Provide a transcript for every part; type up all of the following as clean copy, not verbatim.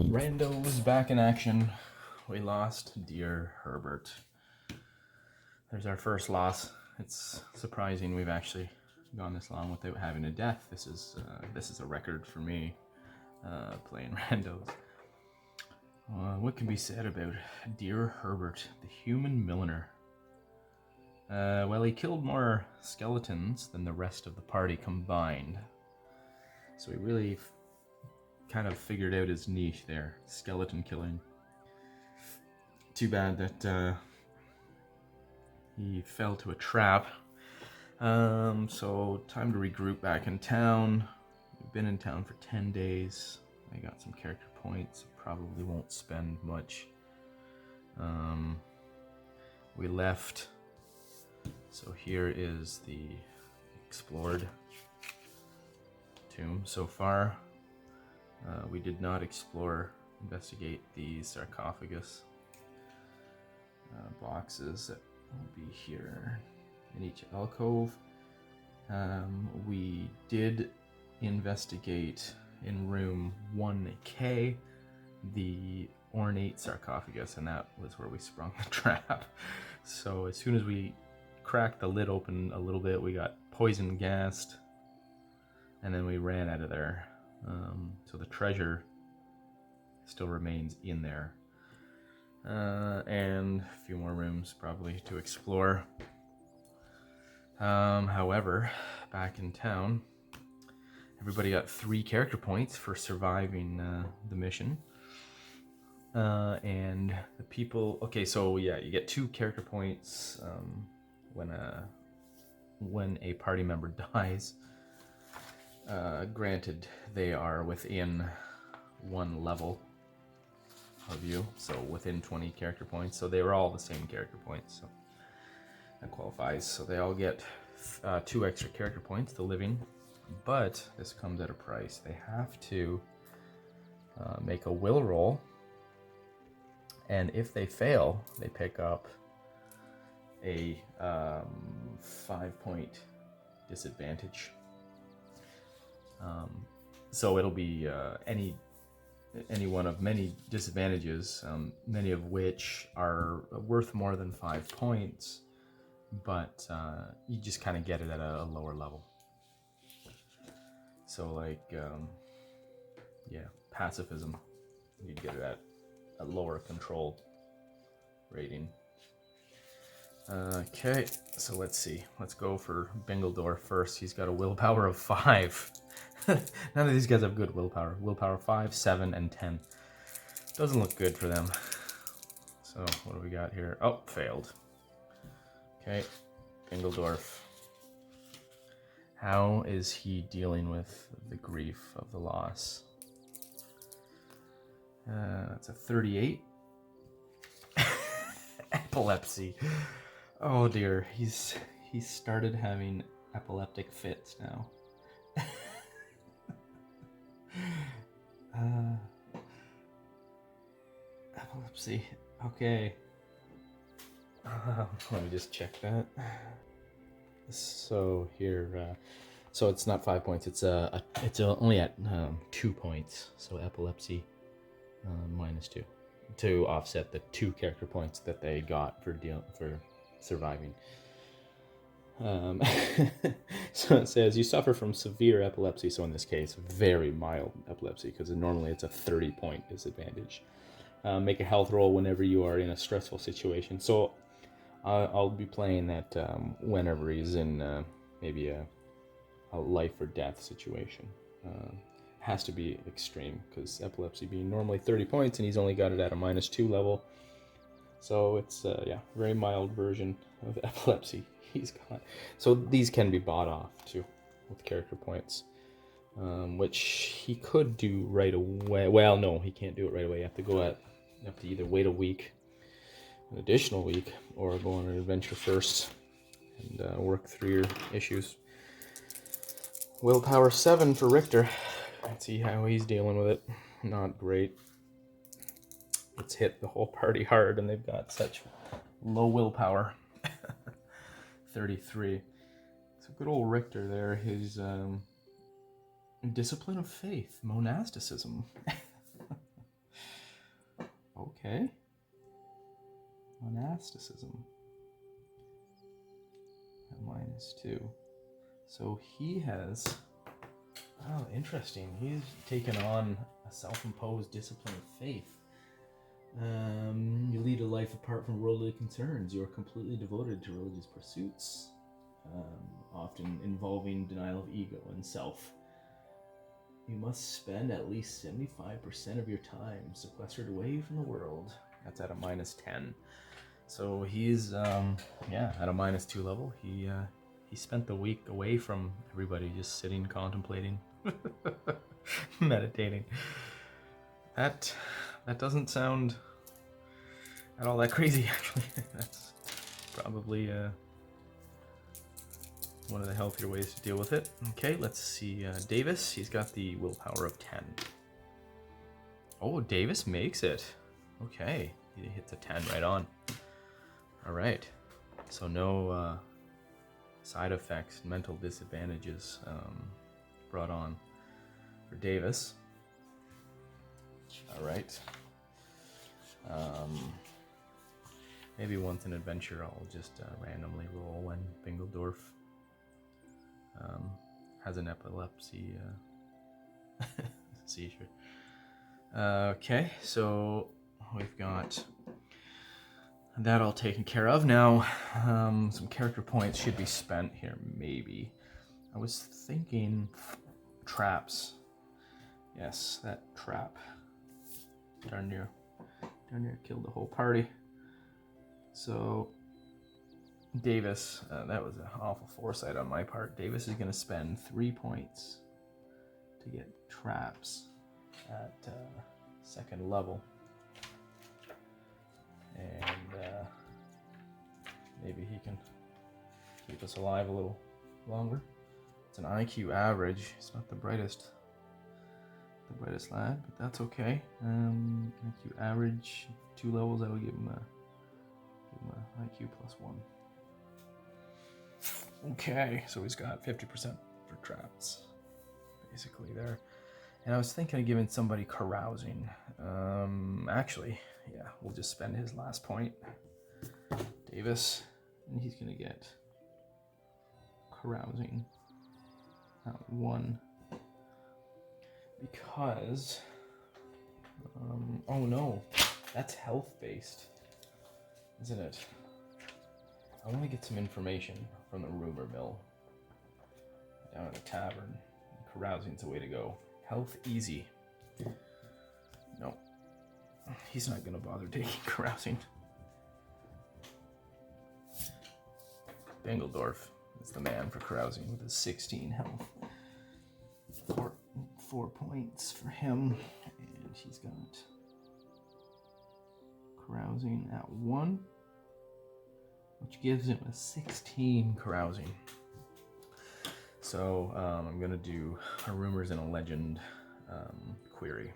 Randos back in action. We lost dear Herbert. There's our first loss. It's surprising we've actually gone this long without having a death. This is a record for me playing Randos. What can be said about dear Herbert, the human milliner? Well, he killed more skeletons than the rest of the party combined. So he really kind of figured out his niche there, skeleton killing. Too bad that he fell to a trap. So time to regroup back in town. We've been in town for 10 days. I got some character points. Probably won't spend much. We left. So here is the explored tomb so far. We did not investigate the sarcophagus boxes that will be here in each alcove. We did investigate in room 1K the ornate sarcophagus, and that was where we sprung the trap. So as soon as we cracked the lid open a little bit, we got poison gassed, and then we ran out of there. So the treasure still remains in there. And a few more rooms probably to explore. However, back in town, everybody got 3 character points for surviving the mission. And the people, okay, so yeah, you get 2 character points when a party member dies. Granted, they are within 1 level of you, so within 20 character points. So they were all the same character points, so that qualifies. So they all get 2 extra character points, the living, but this comes at a price. They have to make a will roll, and if they fail, they pick up a 5-point disadvantage. So it'll be any one of many disadvantages, many of which are worth more than 5 points, but you just kind of get it at a lower level. So like, pacifism, you'd get it at a lower control rating. Okay, so let's see. Let's go for Bingledor first. He's got a willpower of 5. None of these guys have good willpower. Willpower 5, 7, and 10. Doesn't look good for them. So what do we got here? Oh, failed. Okay, Bingledorf. How is he dealing with the grief of the loss? That's a 38. Epilepsy. Oh dear, he's started having epileptic fits now. Epilepsy. Okay. Let me just check that. So here, so it's not 5 points. It's only at 2 points. So epilepsy -2 to offset the 2 character points that they got for surviving. So it says you suffer from severe epilepsy. So in this case, very mild epilepsy, because normally it's a 30-point disadvantage. Make a health roll whenever you are in a stressful situation. So I'll be playing that whenever he's in maybe a life or death situation. Has to be extreme, because epilepsy being normally 30 points and he's only got it at a -2 level. So it's very mild version of epilepsy he's got. So these can be bought off too with character points, which he could do right away. Well, no, he can't do it right away. You have to either wait a week, an additional week, or go on an adventure first and work through your issues. Willpower 7 for Richter. Let's see how he's dealing with it. Not great. It's hit the whole party hard, and they've got such low willpower. 33. So good old Richter there. His Discipline of faith, monasticism. Okay. Monasticism. -2. So he has... Oh, interesting. He's taken on a self-imposed discipline of faith. You lead a life apart from worldly concerns. You are completely devoted to religious pursuits, often involving denial of ego and self. You must spend at least 75% of your time sequestered away from the world. That's at a -10. So he's, at a -2 level. He spent the week away from everybody, just sitting, contemplating, meditating. That doesn't sound at all that crazy, actually. That's probably one of the healthier ways to deal with it. Okay, let's see. Davis, he's got the willpower of 10. Oh, Davis makes it. Okay, he hits a 10 right on. All right, so no side effects, mental disadvantages brought on for Davis. All right. Maybe once an adventure, I'll just randomly roll when Bingledorf has an epilepsy seizure. Okay, so we've got that all taken care of. Now, some character points should be spent here, maybe. I was thinking traps. Yes, that trap. Darn near killed the whole party. So, Davis, that was an awful foresight on my part. Davis is going to spend 3 points to get traps at second level. And maybe he can keep us alive a little longer. It's an IQ average. It's not the brightest lad, but that's okay. IQ average, 2 levels. I will give him a IQ +1. Okay, so he's got 50% for traps, basically there. And I was thinking of giving somebody carousing. Actually, yeah, we'll just spend his last point. Davis, and he's gonna get carousing at 1. Because, oh no, that's health-based, isn't it? I want to get some information from the rumor mill down at the tavern. Carousing's the way to go. Health easy. No, he's not going to bother taking carousing. Bingledorf is the man for carousing with his 16 health. 4 points for him, and he's got carousing at 1, which gives him a 16 carousing. So I'm gonna do a rumors and a legend query.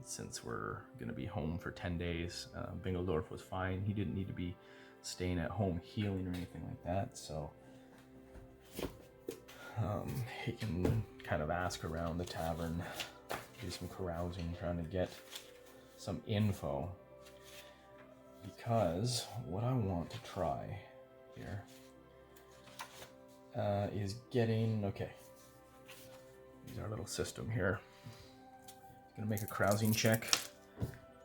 Since we're gonna be home for 10 days, Bingledorf was fine. He didn't need to be staying at home healing or anything like that, so he can kind of ask around the tavern, do some carousing, trying to get some info. Because what I want to try here is getting, okay, here's our little system here. Gonna make a carousing check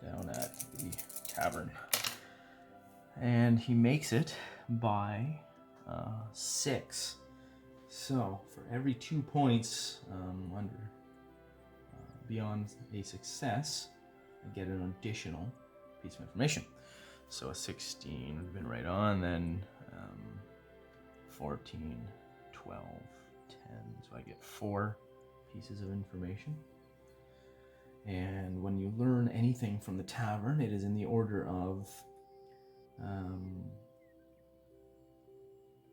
down at the tavern. And he makes it by 6. So for every 2 points beyond a success, I get an additional piece of information. So a 16 would have been right on, then 14, 12, 10. So I get 4 pieces of information. And when you learn anything from the tavern, it is in the order of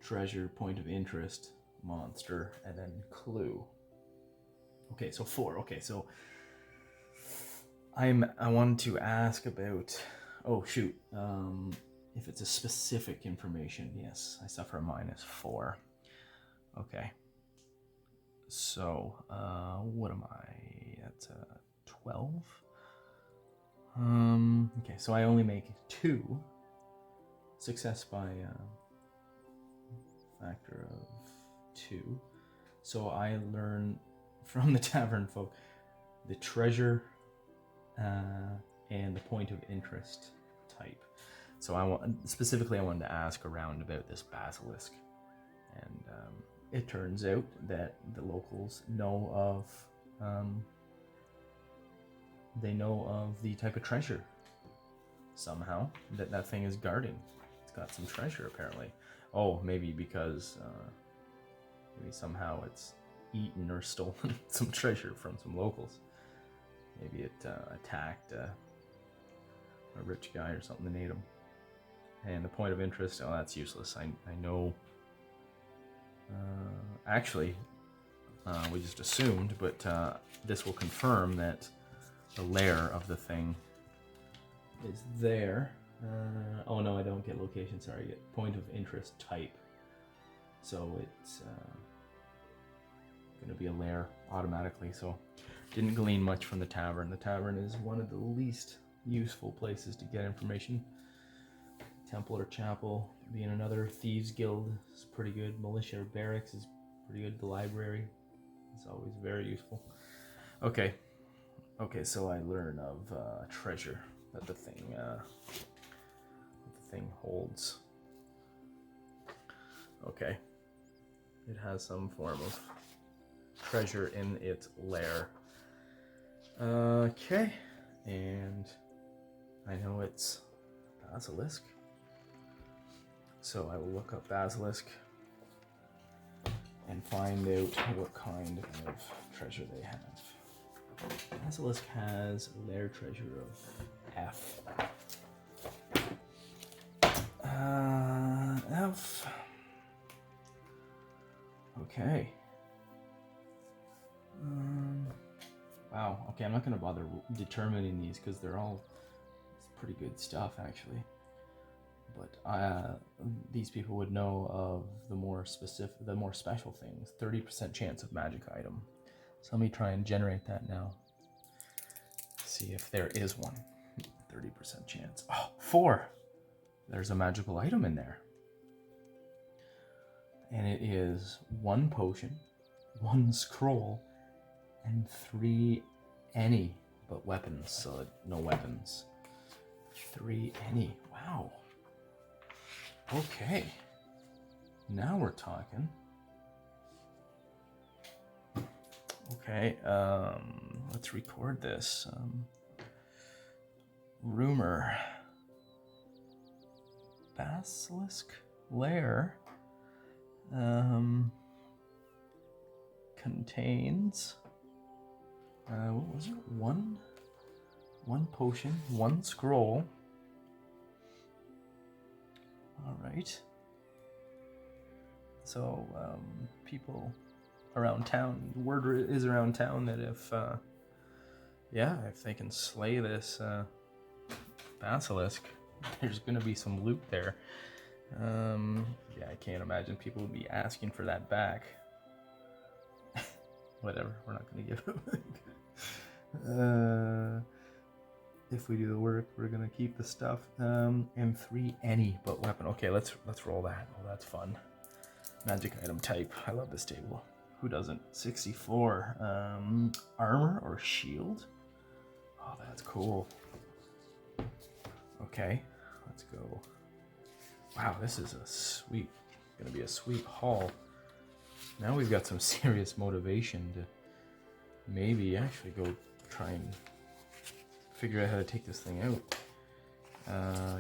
treasure, point of interest, monster, and then clue. Okay, so 4. Okay, so I wanted to ask about, oh shoot, if it's a specific information, yes, I suffer a -4. Okay, So, what am I? That's 12. Okay, so I only make 2. Success by factor of 2. So I learn from the tavern folk the treasure and the point of interest type. So I wanted to ask around about this basilisk, and it turns out that the locals know of the type of treasure somehow that thing is guarding. It's got some treasure apparently. Oh, maybe because maybe somehow it's eaten or stolen some treasure from some locals. Maybe it attacked a rich guy or something that ate him. And the point of interest, oh, that's useless. I know. Actually, we just assumed, but this will confirm that the lair of the thing is there. Oh no, I don't get location, sorry, I get point of interest type. So it's going to be a lair automatically, so didn't glean much from the tavern. The tavern is one of the least useful places to get information. Temple or chapel being another. Thieves Guild is pretty good. Militia or barracks is pretty good. The library is always very useful. Okay, so I learn of treasure that the thing holds. Okay, it has some form of treasure in its lair. Okay, and I know it's basilisk, so I will look up basilisk and find out what kind of treasure they have. Basilisk has lair treasure of F. F. Okay. Wow. Okay, I'm not going to bother determining these because they're all pretty good stuff, actually. But these people would know of the more special things. 30% chance of magic item. So let me try and generate that now. See if there is one. 30% chance. Oh, 4. There's a magical item in there. And it is 1 potion, 1 scroll, and 3 any but weapons. So no weapons. 3 any. Wow. Okay. Now we're talking. Okay, let's record this. Rumor. Basilisk Lair contains what was it? One potion, 1 scroll. All right. So people around town, word is around town that if they can slay this basilisk, there's gonna be some loot there. I can't imagine people would be asking for that back. Whatever, we're not gonna give it. If we do the work, we're gonna keep the stuff. And 3 any but weapon. Okay, let's roll that. Oh, that's fun. Magic item type. I love this table. Who doesn't? 64. Armor or shield? Oh, that's cool. Okay, let's go. Wow, this is gonna be a sweet haul. Now we've got some serious motivation to maybe actually go try and figure out how to take this thing out.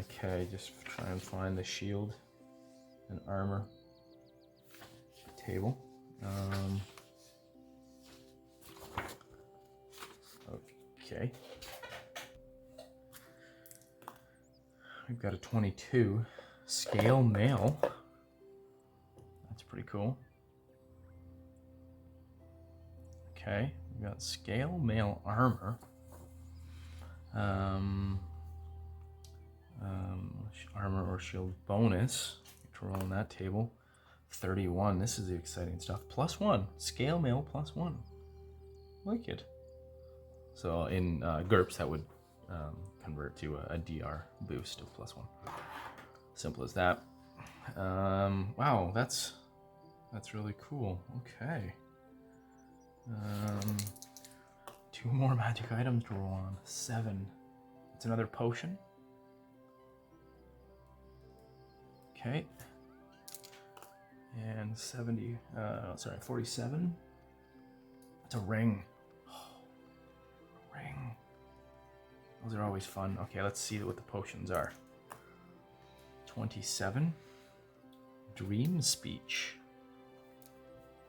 Okay, just try and find the shield and armor table. Okay. We've got a 22 scale mail. That's pretty cool. Okay, we've got scale mail armor. Armor or shield bonus. To roll on that table. 31. This is the exciting stuff. +1. Scale mail +1. Like it. So in GURPS, that would convert to a DR boost of +1. Simple as that. Wow, that's really cool. Okay. 2 more magic items to roll on. 7. It's another potion. Okay. And 47. It's a ring. Oh, a ring. Those are always fun. Okay, let's see what the potions are. 27. Dream speech.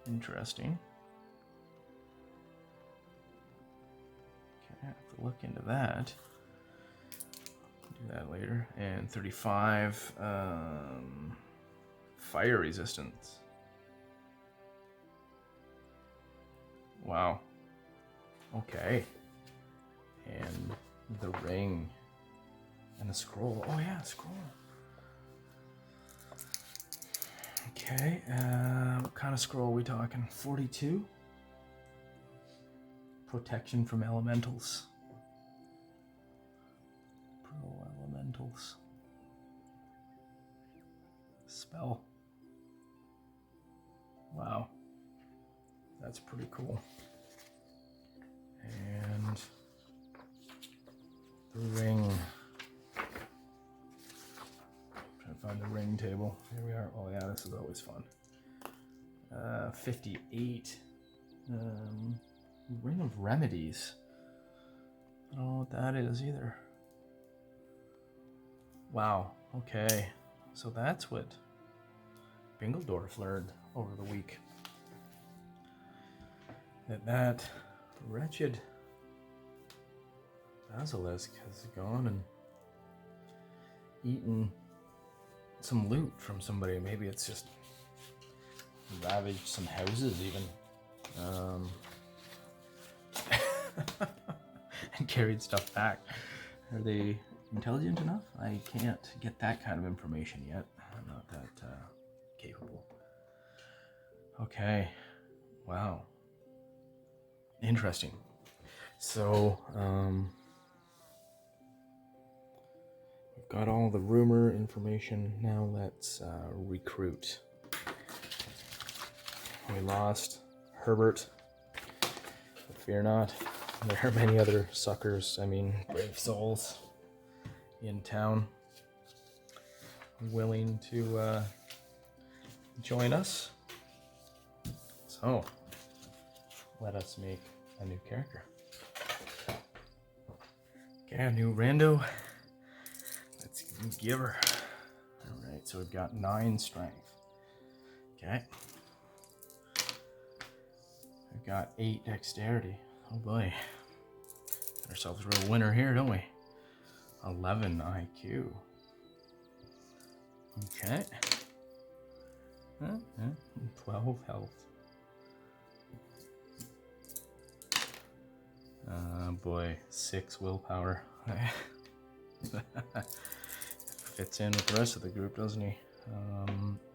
Interesting. Okay, I have to look into that. Do that later. And 35. Fire resistance. Wow. Okay. And the ring. And the scroll. Oh yeah, scroll. Okay, what kind of scroll are we talking? 42? Protection from elementals. Pro elementals. Spell. Wow. That's pretty cool. And the ring. Trying to find the ring table. Here we are. Oh yeah, this is always fun. 58. Ring of Remedies. I don't know what that is either. Wow. Okay. So that's what Bingledorf learned over the week. That wretched basilisk has gone and eaten some loot from somebody. Maybe it's just ravaged some houses even. And carried stuff back. Are they intelligent enough? I can't get that kind of information yet. I'm not that capable. Okay. Wow. Interesting. So, we've got all the rumor information. Now let's recruit. We lost Herbert, but fear not. There are many other suckers, brave souls in town willing to join us. So, let us make a new character. Okay, a new rando. Let's give her. Alright, so we've got 9 strength. Okay. We've got 8 dexterity. Oh boy. Got ourselves a real winner here, don't we? 11 IQ. Okay. 12 health. Boy, 6 willpower. Fits in with the rest of the group, doesn't he?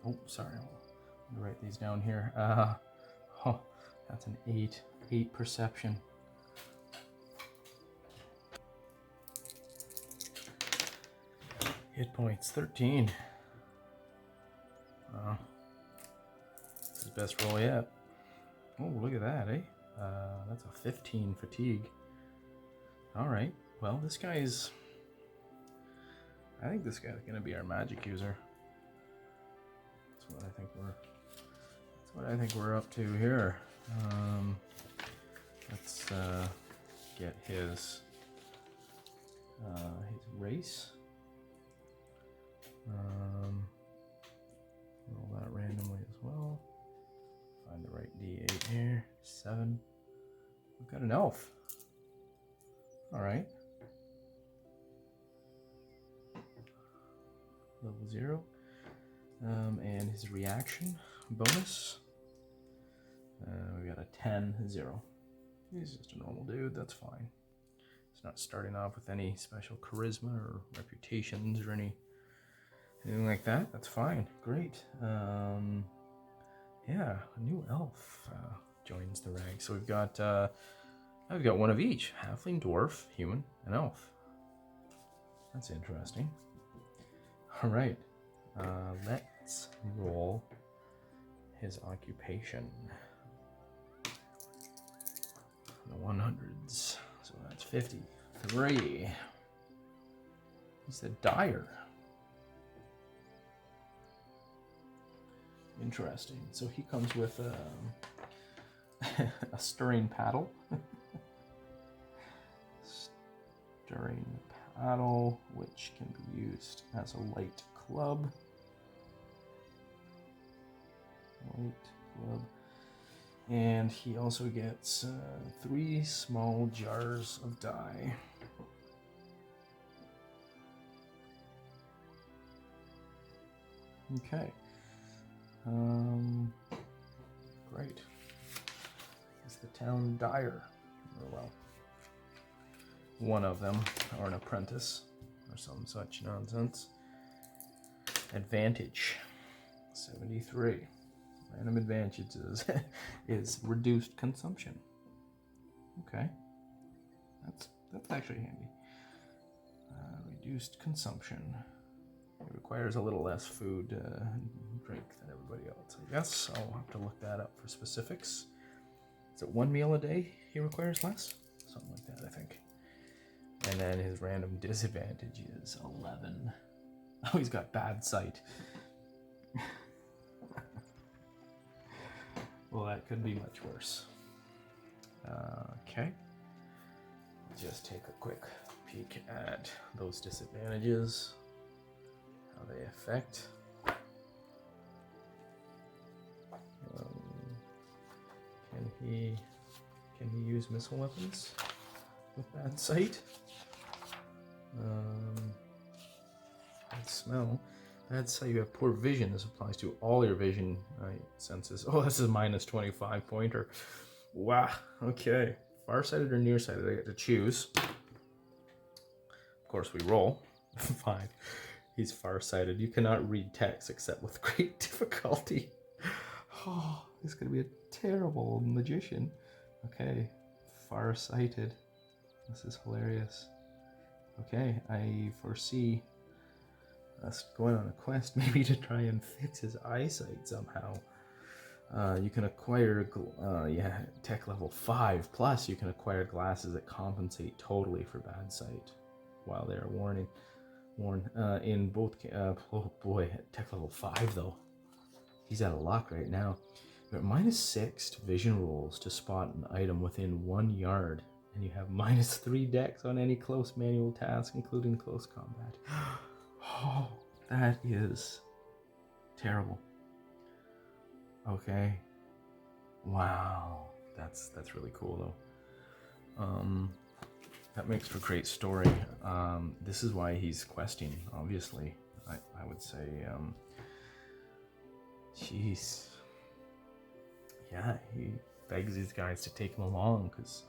Oh, sorry. I'll write these down here. Oh, that's an 8. 8 perception. Hit points 13. This is his best roll yet. Oh, look at that, eh? That's a 15 fatigue. Alright, well, this guy's... I think this guy's gonna be our magic user. That's what I think we're up to here. Let's get his race. Roll that randomly as well. Find the right D8 here. 7. We've got an elf. Alright. Level 0. And his reaction bonus. We got a 10-0. He's just a normal dude, that's fine. He's not starting off with any special charisma or reputations or anything like that. That's fine. Great. Yeah, a new elf joins the ranks. So we've got one of each: halfling, dwarf, human, and elf. That's interesting. All right, let's roll his occupation. The 100s. So that's 53. He's the dyer. Interesting. So he comes with a stirring paddle. Stirring paddle, which can be used as a light club. Light club. And he also gets 3 small jars of dye. Okay. Great. He's the town dyer. Or well, one of them, or an apprentice, or some such nonsense. Advantage, 73. Random advantages is reduced consumption. Okay, that's actually handy. Reduced consumption. It requires a little less food drink than everybody else, I guess. I'll have to look that up for specifics. Is it 1 meal a day he requires less? Something like that, I think. And then his random disadvantage is 11. Oh, he's got bad sight. Well, that could be much worse. Okay. Just take a quick peek at those disadvantages. How they affect. Can he use missile weapons with bad sight? Bad smell. Bad sight. You have poor vision. This applies to all your vision senses. Oh, this is minus 25 pointer. Wow. Okay. Farsighted or nearsighted? I get to choose. Of course, we roll 5. He's farsighted. You cannot read text except with great difficulty. Oh, he's gonna be a terrible magician. Okay, farsighted. This is hilarious. Okay, I foresee us going on a quest maybe to try and fix his eyesight somehow. You can acquire, tech level 5. Plus, you can acquire glasses that compensate totally for bad sight while they are worn in both. Oh boy, at tech level 5 though. He's out of luck right now. You're at -6 to vision rolls to spot an item within 1 yard, and you have -3 dex on any close manual task, including close combat. Oh, that is terrible. Okay. Wow, that's really cool though. That makes for great story. This is why he's questing, obviously. I would say, jeez. Yeah, he begs these guys to take him along because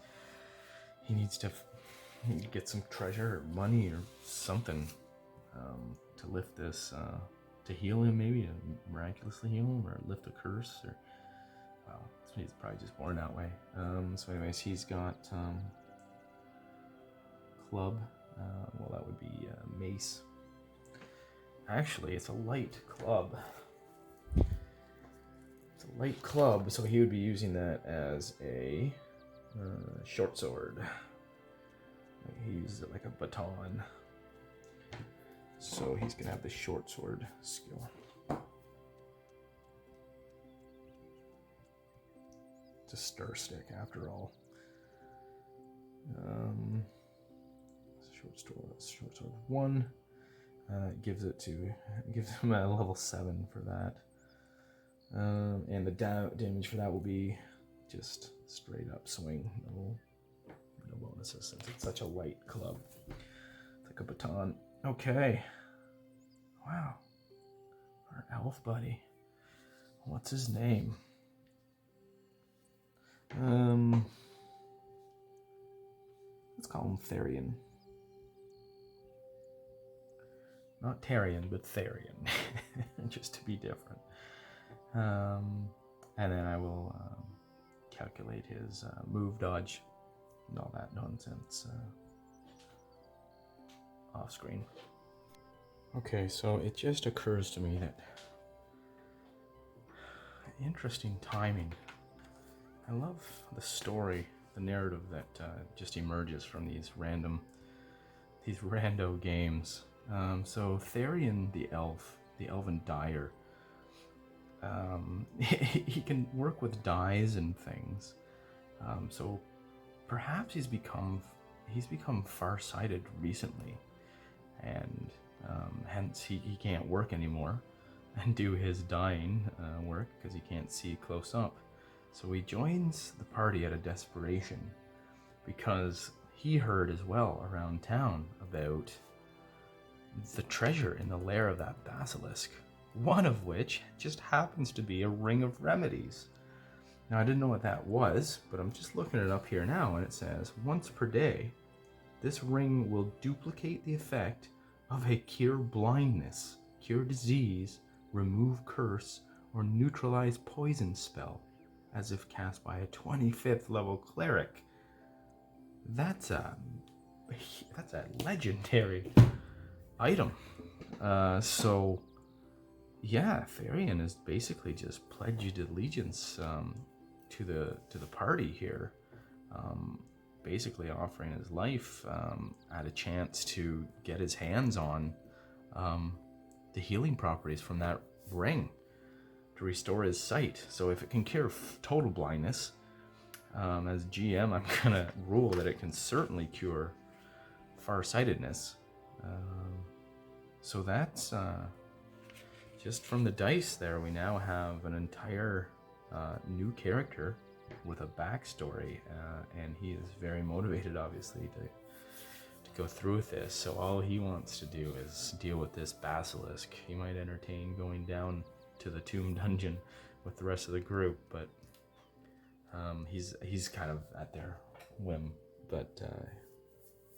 he needs to get some treasure or money or something to lift this, to heal him, maybe to miraculously heal him, or lift a curse, or well, he's probably just born that way. So anyways, he's got club. Well, that would be mace. Actually, it's a light club. It's a light club, so he would be using that as a short sword. He uses it like a baton. So he's gonna have the short sword skill. It's a stir stick, after all. Short sword 1. Gives him a level 7 for that. And the damage for that will be just straight up swing. No bonuses since it's such a light club. It's like a baton. Okay. Wow. Our elf buddy. What's his name? Let's call him Therian. Not Tarian, but Therian. Just to be different. and then I will calculate his move, dodge, and all that nonsense off screen. Okay, so it just occurs to me that interesting timing. I love the story, the narrative that just emerges from these rando games. So Therian the elf, the elven dyer, he can work with dyes and things. So perhaps he's become farsighted recently, and hence he can't work anymore and do his dyeing work because he can't see close up. So he joins the party out of desperation because he heard as well around town about the treasure in the lair of that basilisk, one of which just happens to be a ring of remedies. Now, I didn't know what that was, but I'm just looking it up here now, and it says, once per day, this ring will duplicate the effect of a cure blindness, cure disease, remove curse, or neutralize poison spell, as if cast by a 25th level cleric. That's a legendary item. So yeah, Therian has basically just pledged allegiance to the party here, basically offering his life at a chance to get his hands on the healing properties from that ring to restore his sight. So if it can cure total blindness, as GM, I'm gonna rule that it can certainly cure farsightedness. So that's just from the dice there. We now have an entire new character with a backstory, and he is very motivated, obviously, to go through with this. So all he wants to do is deal with this basilisk. He might entertain going down to the tomb dungeon with the rest of the group, but he's kind of at their whim. But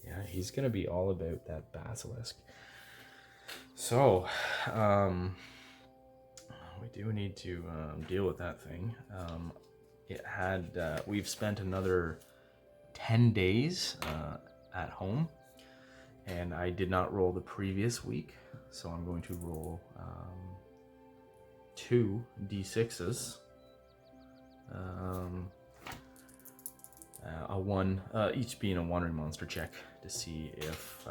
yeah, he's gonna be all about that basilisk. So we do need to deal with that thing. It had we've spent another 10 days at home, and I did not roll the previous week, so I'm going to roll 2 d6s, a 1, each being a wandering monster check, to see if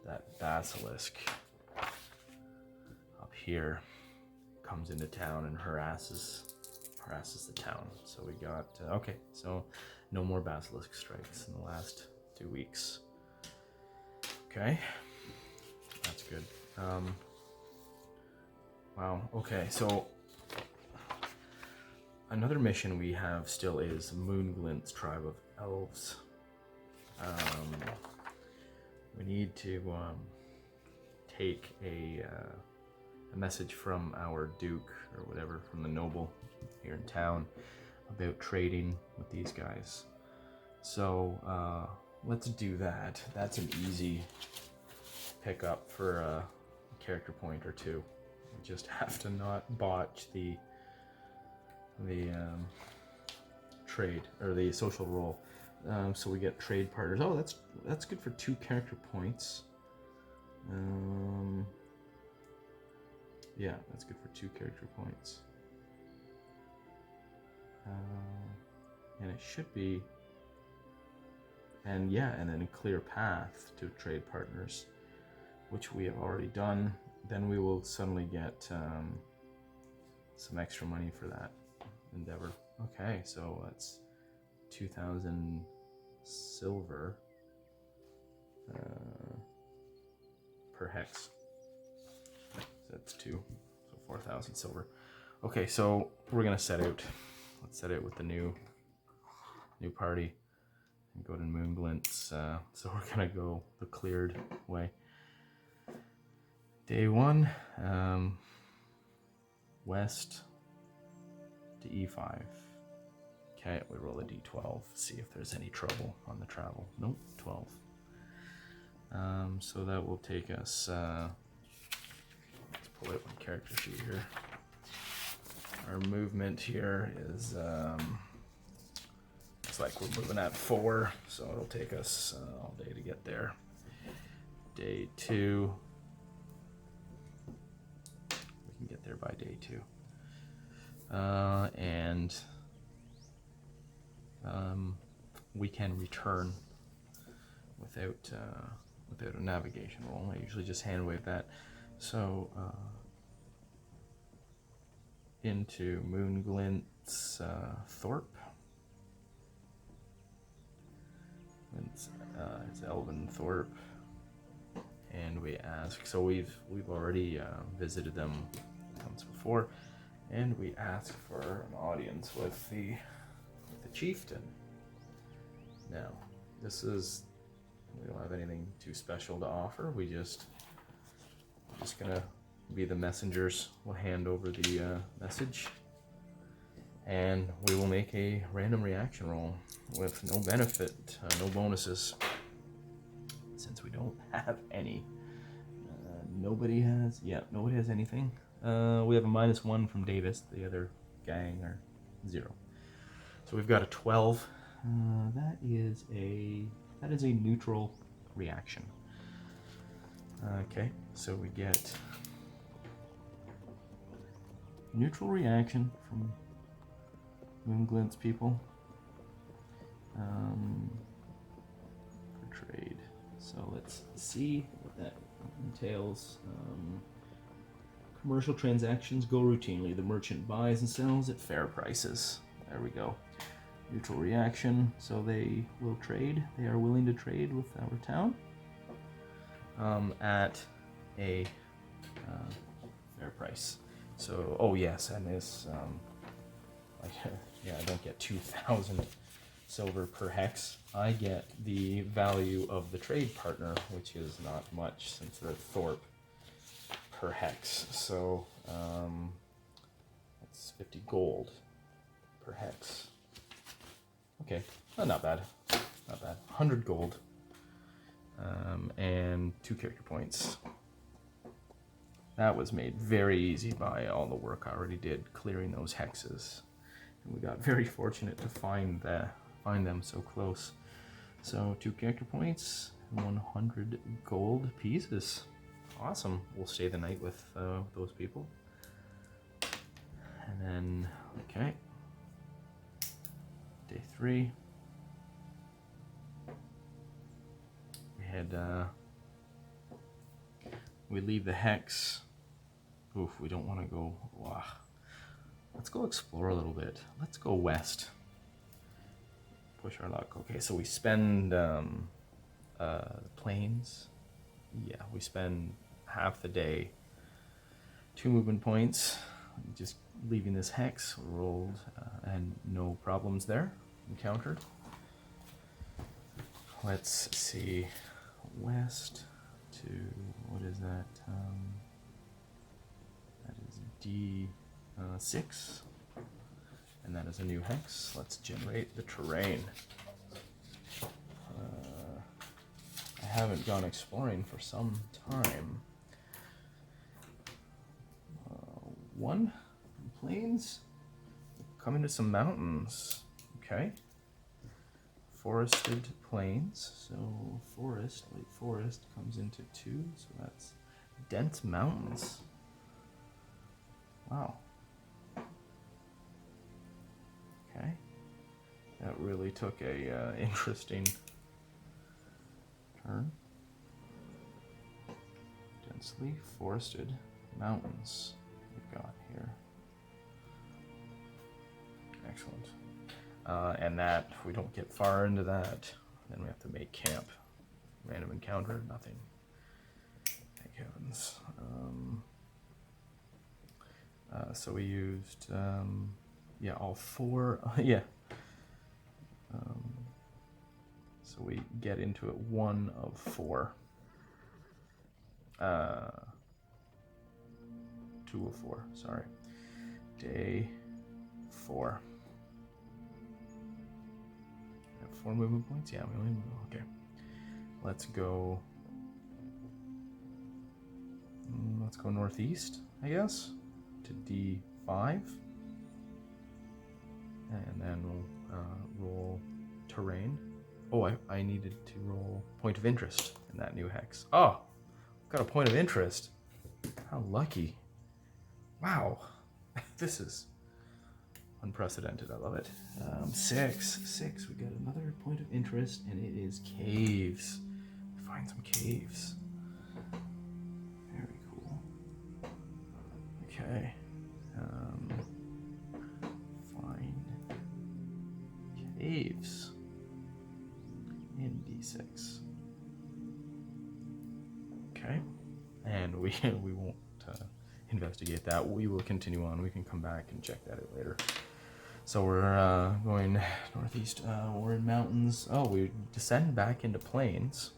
that basilisk up here comes into town and harasses the town. So we got okay, so no more basilisk strikes in the last 2 weeks. Okay, that's good. Wow. Okay, so another mission we have still is Moonglint's tribe of elves. We need to take a message from our duke, or whatever, from the noble here in town, about trading with these guys. So let's do that. That's an easy pickup for a character point or 2. We just have to not botch the trade, or the social role. So we get trade partners. Oh, that's good for 2 character points. Yeah, that's good for 2 character points. And it should be, and yeah, and then a clear path to trade partners, which we have already done. Then we will suddenly get some extra money for that endeavor. Okay, so that's 2,000 silver per hex. So that's 2, so 4,000 silver. Okay, so we're gonna set out. Let's set out with the new party and go to Moonglint's. So we're gonna go the cleared way. Day 1, west to E5. Okay, we roll a d12, see if there's any trouble on the travel. Nope, 12. So that will take us, let's pull out my character sheet here. our movement here is, looks like we're moving at 4, so it'll take us all day to get there. Day 2. We can get there by day 2. And we can return without a navigation roll. I usually just hand wave that. So into Moonglint's Thorpe. It's Elven Thorpe, and we ask. So we've already visited them once before, and we ask for an audience with the chieftain. Now, we don't have anything too special to offer. We're just gonna be the messengers. We'll hand over the message, and we will make a random reaction roll with no benefit, no bonuses, since we don't have any. Nobody has anything. We have a -1 from Davis. The other gang are 0. So we've got a 12. That is a neutral reaction. Okay, so we get neutral reaction from Moonglint's people for trade. So let's see what that entails. Commercial transactions go routinely. The merchant buys and sells at fair prices. There we go. Neutral reaction, so they will trade. They are willing to trade with our town at a fair price. So, oh yes, and this, I don't get 2,000 silver per hex. I get the value of the trade partner, which is not much since they're Thorpe, per hex. So, that's 50 gold per hex. Okay, not bad. 100 gold, and 2 character points. That was made very easy by all the work I already did clearing those hexes, and we got very fortunate to find them so close. So 2 character points, 100 gold pieces. Awesome. We'll stay the night with those people, and then okay. Day 3, we leave the hex. Oof, we don't want to go. Wow. Let's go explore a little bit. Let's go west. Push our luck. Okay, so we spend plains. Yeah, we spend half the day. 2 movement points. Just leaving this hex, rolled, and no problems there encountered. Let's see, west to, what is that? That is D6, and that is a new hex. Let's generate the terrain. I haven't gone exploring for some time. 1 plains, come into some mountains. Okay, forested plains. So light forest comes into 2, so that's dense mountains. Wow. Okay, that really took a interesting turn. Densely forested mountains we've got here. Excellent. And that, if we don't get far into that, then we have to make camp. Random encounter, nothing. Thank heavens. So we used, all 4, yeah. So we get into it 1 of 4. 2 of 4, sorry. Day 4. We have 4 movement points? Yeah, we only move, okay. Let's go northeast, I guess, to D5. And then we'll roll terrain. Oh, I needed to roll point of interest in that new hex. Oh, got a point of interest. How lucky. Wow. This is unprecedented. I love it. 6. We got another point of interest, and it is caves. Find some caves. Very cool. Okay. Find caves in D6. Okay. And we won't investigate that. We will continue on. We can come back and check that out later. So we're going northeast. We're in mountains. Oh, we descend back into plains.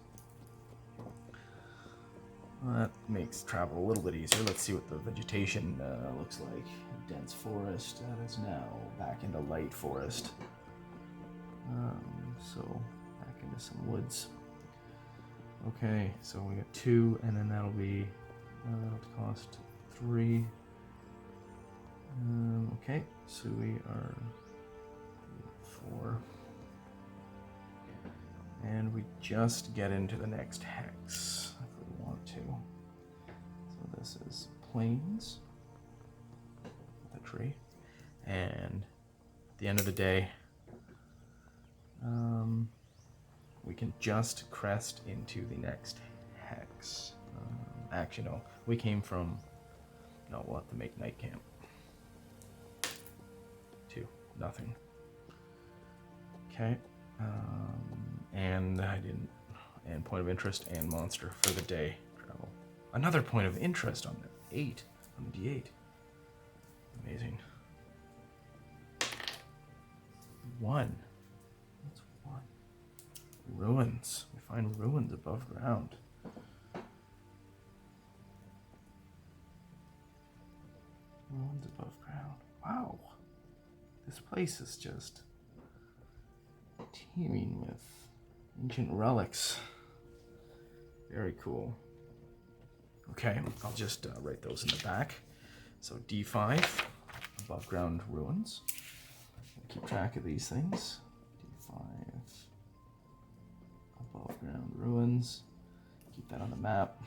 Well, that makes travel a little bit easier. Let's see what the vegetation looks like. Dense forest. That is now back into light forest. So back into some woods. Okay, so we got 2, and then that'll be that'll cost 3. Okay, so we are 4. And we just get into the next hex if we want to. So this is plains with a tree. And at the end of the day, we can just crest into the next hex. Actually, no, we came from, no, we'll have to make night camp. 2, nothing. Okay, and I didn't, and point of interest and monster for the day travel. Another point of interest on the 8, on the D8. Amazing. 1. What's 1? Ruins. We find ruins above ground. Ruins above ground. Wow. This place is just teeming with ancient relics. Very cool. Okay, I'll just write those in the back. So D5, above ground ruins. Keep track of these things. D5, above ground ruins. Keep that on the map.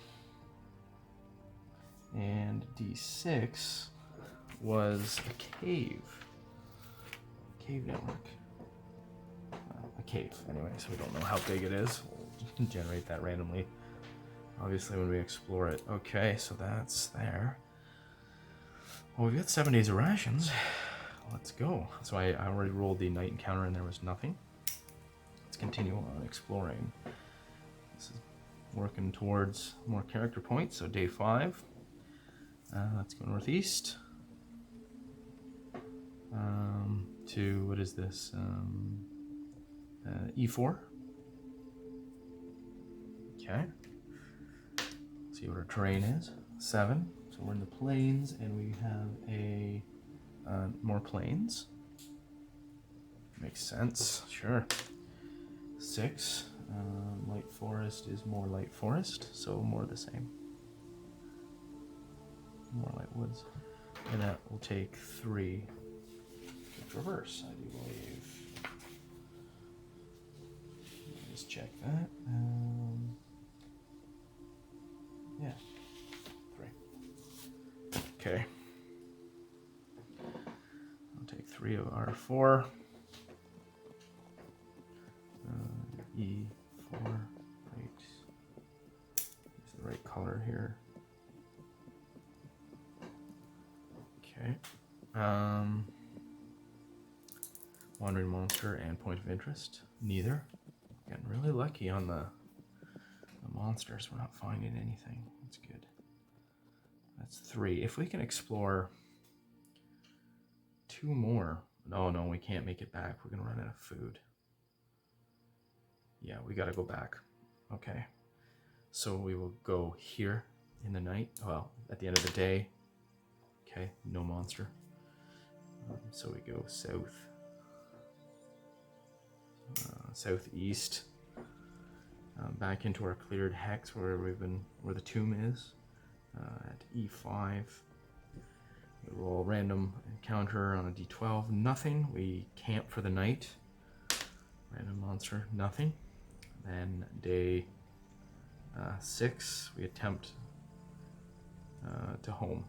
And D6 was a cave. Cave network. A cave, anyway, so we don't know how big it is. We'll generate that randomly, obviously, when we explore it. Okay, so that's there. Well, we've got 7 days of rations. Let's go. So I already rolled the night encounter and there was nothing. Let's continue on exploring. This is working towards more character points, so day 5. Let's go northeast. To, what is this? E4. Okay. See what our terrain is. 7. So we're in the plains, and we have a more plains. Makes sense. Sure. 6. Light forest is more light forest, so more the same. More light woods. And that will take 3. It's reverse, I do believe. Just check that. Yeah. 3. Okay. I'll take 3 of R4. E4. Right. Use the right color here. Okay. Wandering monster and point of interest. Neither. Getting really lucky on the monsters. We're not finding anything. That's good. That's 3. If we can explore 2 more. No, we can't make it back. We're gonna run out of food. Yeah, we gotta go back. Okay. So we will go here in the night. Well, at the end of the day. Okay, no monster. So we go south. Southeast. Back into our cleared hex where where the tomb is. At E5. We roll random counter on a d12, nothing. We camp for the night. Random monster, nothing. Then day 6, we attempt to home.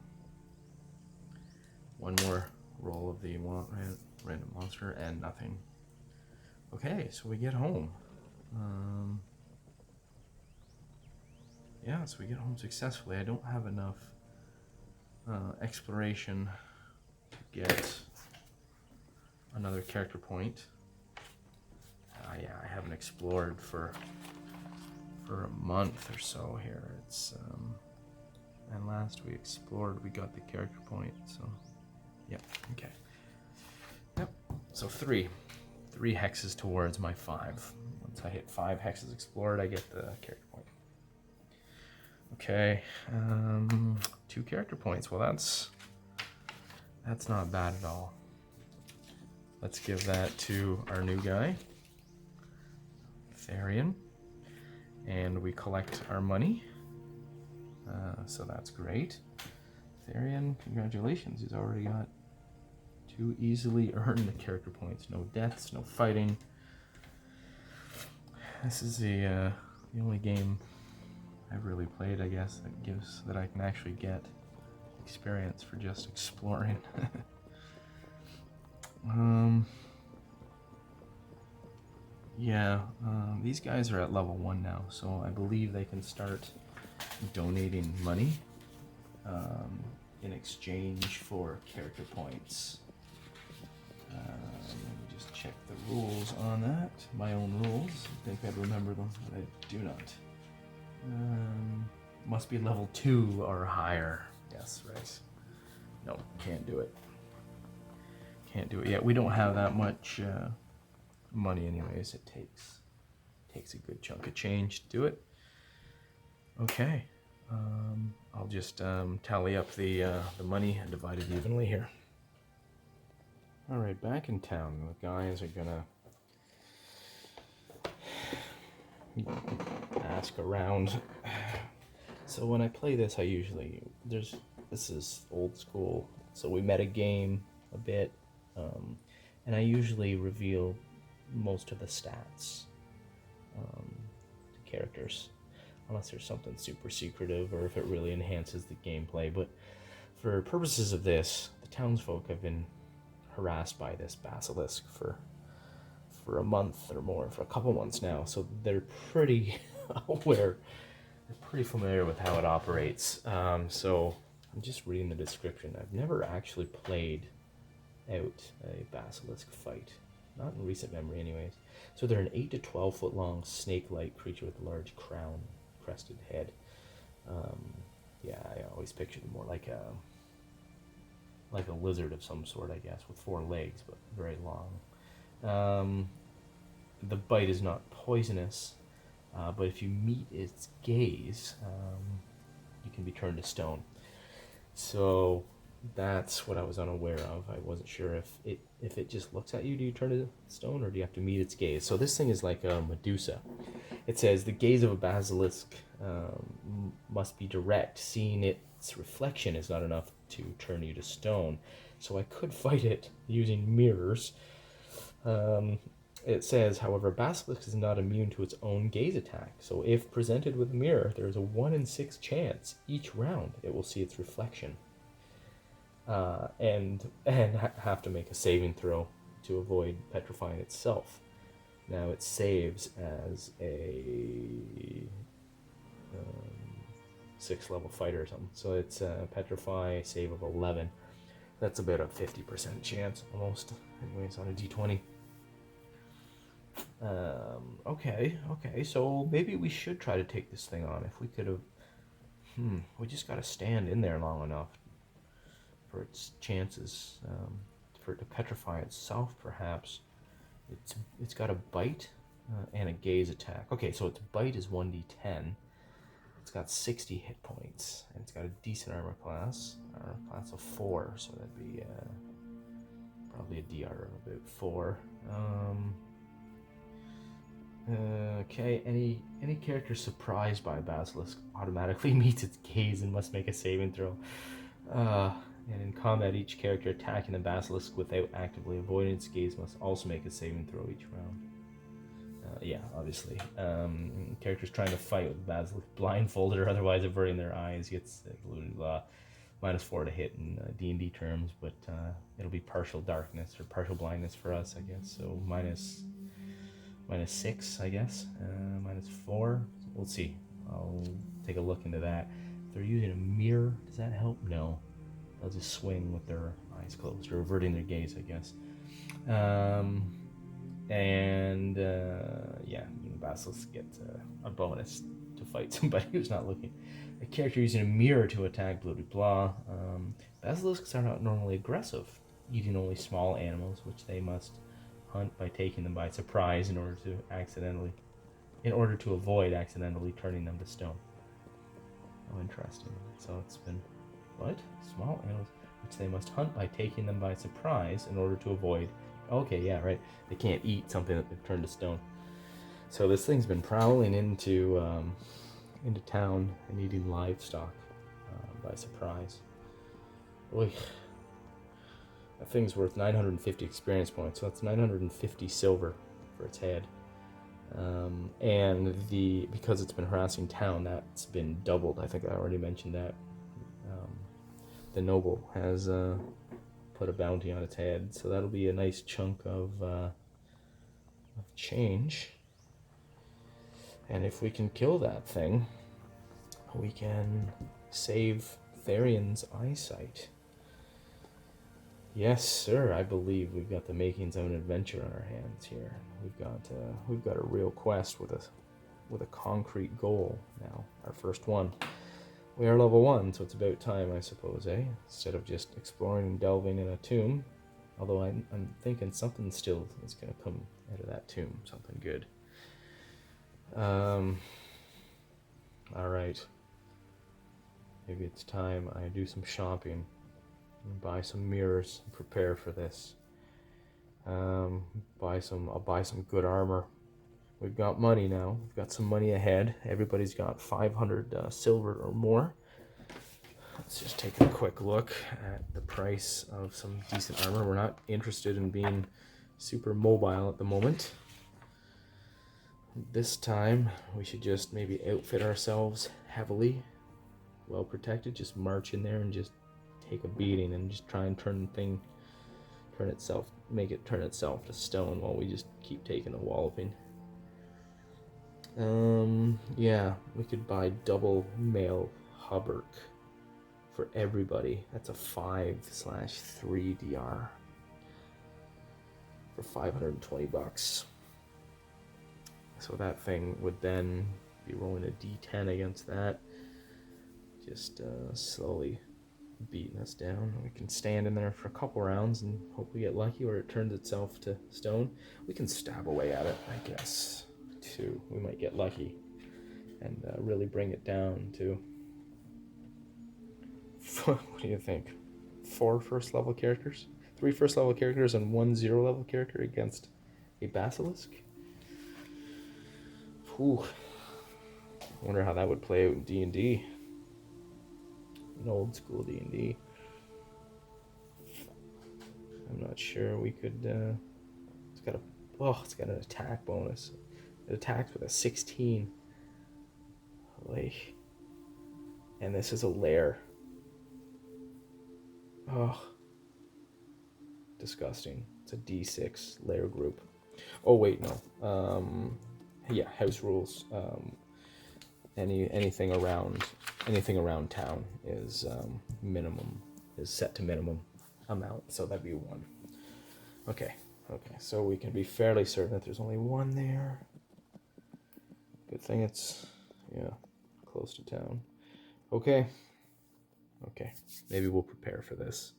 One more roll of the random monster and nothing. Okay, so we get home. Yeah, so we get home successfully. I don't have enough exploration to get another character point. Yeah, I haven't explored for a month or so here. It's and last we explored, we got the character point. So, yep, okay, yep. So three hexes towards my 5. Once I hit 5 hexes explored, I get the character point. Okay, 2 character points. Well, that's not bad at all. Let's give that to our new guy, Therian, and we collect our money. So that's great. Therian, congratulations. He's already got 2 easily earned character points. No deaths, no fighting. This is the only game I've really played, I guess, that I can actually get experience for just exploring. Yeah, these guys are at level 1 now, so I believe they can start donating money in exchange for character points. Let me just check the rules on that. My own rules. I think I'd remember them, but I do not. Must be level 2 or higher. Yes, right. No, can't do it. Can't do it yet. We don't have that much money anyways. It takes a good chunk of change to do it. Okay. I'll just tally up the money and divide it evenly here. Alright, back in town. The guys are gonna ask around. So when I play this, I usually this is old school. So we meta game a bit, and I usually reveal most of the stats to characters, unless there's something super secretive or if it really enhances the gameplay. But for purposes of this, the townsfolk have been harassed by this basilisk for a month or more, for a couple months now, so they're pretty aware. They're pretty familiar with how it operates. So I'm just reading the description. I've never actually played out a basilisk fight, not in recent memory anyways. So they're an 8 to 12 foot long snake-like creature with a large crown, crested head. Yeah, I always picture them more like a lizard of some sort, I guess, with 4 legs, but very long. The bite is not poisonous, but if you meet its gaze, you can be turned to stone. So that's what I was unaware of. I wasn't sure if it just looks at you, do you turn to stone, or do you have to meet its gaze? So this thing is like a Medusa. It says the gaze of a basilisk must be direct. Seeing its reflection is not enough to turn you to stone. So I could fight it using mirrors. It says, however, basilisk is not immune to its own gaze attack. So if presented with a mirror, there is a 1 in 6 chance each round it will see its reflection. And have to make a saving throw to avoid petrifying itself. Now it saves as a 6th level fighter or something. So it's a petrify save of 11. That's about a 50% chance almost. Anyways, on a d20. Okay, so maybe we should try to take this thing on. If we could have, we just got to stand in there long enough for its chances, for it to petrify itself, perhaps. It's got a bite and a gaze attack. Okay, so its bite is 1d10. It's got 60 hit points, and it's got a decent armor class of 4, so that'd be probably a DR of about 4. Okay, any character surprised by a basilisk automatically meets its gaze and must make a saving throw. And in combat, each character attacking the basilisk without actively avoiding its gaze must also make a saving throw each round. Yeah, obviously. Characters trying to fight with the basilisk blindfolded or otherwise averting their eyes gets -4 to hit in D&D terms, but it'll be partial darkness or partial blindness for us, I guess. So -6, I guess. -4. We'll see. I'll take a look into that. If they're using a mirror, does that help? No. They'll just swing with their eyes closed or averting their gaze, I guess. Yeah, Basilisk gets a bonus to fight somebody who's not looking. A character using a mirror to attack, blah blah blah. Basilisks are not normally aggressive, eating only small animals, which they must hunt by taking them by surprise in order to avoid accidentally turning them to stone. Oh, interesting. So it's been what? Small animals, which they must hunt by taking them by surprise in order to avoid. Okay, yeah, right. They can't eat something that they've turned to stone. So this thing's been prowling into town and eating livestock by surprise. Oy. That thing's worth 950 experience points, so that's 950 silver for its head. And because it's been harassing town, that's been doubled. I think I already mentioned that. The noble has put a bounty on its head, so that'll be a nice chunk of change. And if we can kill that thing, we can save Therion's eyesight. Yes, sir. I believe we've got the makings of an adventure on our hands here. We've got a real quest with a concrete goal now. Our first one. We are level 1, so it's about time, I suppose, eh? Instead of just exploring and delving in a tomb. Although I'm thinking something still is going to come out of that tomb. Something good. Alright. Maybe it's time I do some shopping. And buy some mirrors and prepare for this. I'll buy some good armor. We've got money now. We've got some money ahead. Everybody's got 500 silver or more. Let's just take a quick look at the price of some decent armor. We're not interested in being super mobile at the moment. This time, we should just maybe outfit ourselves heavily, well protected. Just march in there and just take a beating and just try and make it turn itself to stone while we just keep taking a walloping. Yeah, we could buy double mail hauberk for everybody. That's a 5/3 DR for 520 bucks. So that thing would then be rolling a D10 against that, just slowly beating us down. We can stand in there for a couple rounds and hope we get lucky where it turns itself to stone. We can stab away at it, I guess, too. We might get lucky and really bring it down to what do you think? 4 first level characters? 3 first level characters and 1 0 level character against a basilisk? Whew. I wonder how that would play out in D&D. An old school D&D. I'm not sure we could. It's got an attack bonus. It attacks with a 16. Like, and this is a lair. Oh, disgusting. It's a D6 lair group. Oh wait, no. Yeah, house rules. Anything around town is set to minimum amount, so that'd be 1. Okay, so we can be fairly certain that there's only 1 there. Good thing it's close to town. Okay, maybe we'll prepare for this.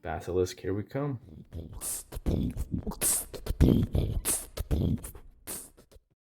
Basilisk, here we come.